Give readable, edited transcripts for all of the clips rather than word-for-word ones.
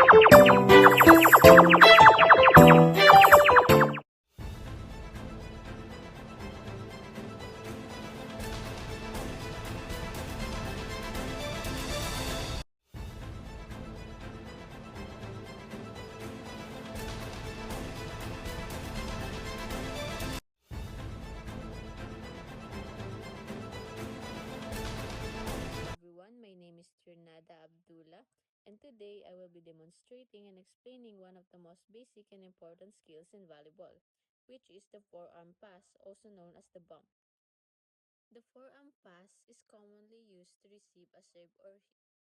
Everyone, my name is Trinada Abdullah, and today I will be demonstrating and explaining one of the most basic and important skills in volleyball, which is the forearm pass, also known as the bump. The forearm pass is commonly used to receive a serve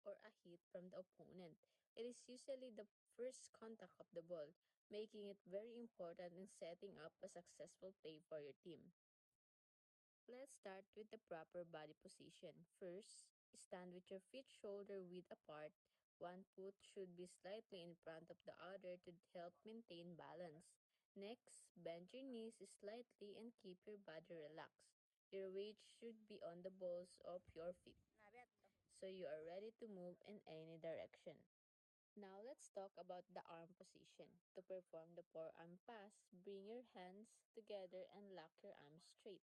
or a hit from the opponent. It is usually the first contact of the ball, making it very important in setting up a successful play for your team. Let's start with the proper body position. First, stand with your feet shoulder width apart. One foot should be slightly in front of the other to help maintain balance. Next, bend your knees slightly and keep your body relaxed. Your weight should be on the balls of your feet, so you are ready to move in any direction. Now let's talk about the arm position. To perform the forearm pass, bring your hands together and lock your arms straight.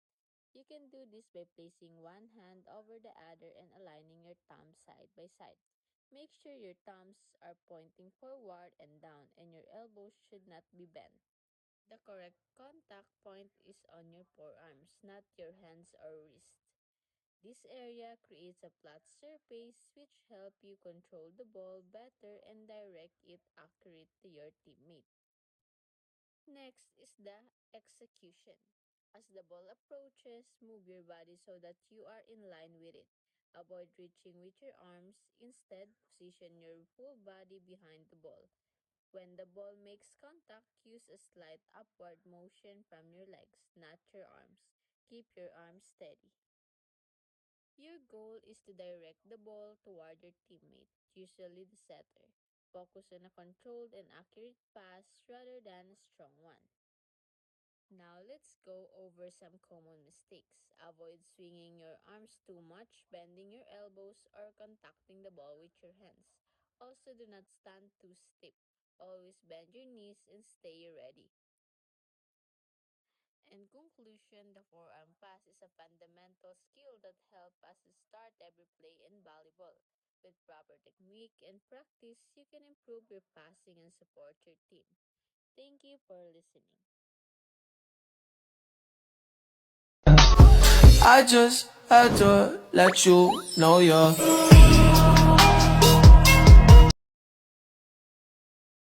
You can do this by placing one hand over the other and aligning your thumbs side by side. Make sure your thumbs are pointing forward and down and your elbows should not be bent. The correct contact point is on your forearms, not your hands or wrist. This area creates a flat surface which help you control the ball better and direct it accurate to your teammate. Next is the execution. As the ball approaches, move your body so that you are in line with it. Avoid reaching with your arms. Instead, position your full body behind the ball. When the ball makes contact, use a slight upward motion from your legs, not your arms. Keep your arms steady. Your goal is to direct the ball toward your teammate, usually the setter. Focus on a controlled and accurate pass rather than a strong one. Now let's go over some common mistakes. Avoid swinging your arms too much, bending your elbows, or contacting the ball with your hands. Also, do not stand too stiff. Always bend your knees and stay ready. In conclusion, the forearm pass is a fundamental skill that helps us start every play in volleyball. With proper technique and practice, you can improve your passing and support your team. Thank you for listening. I just had to let you know you're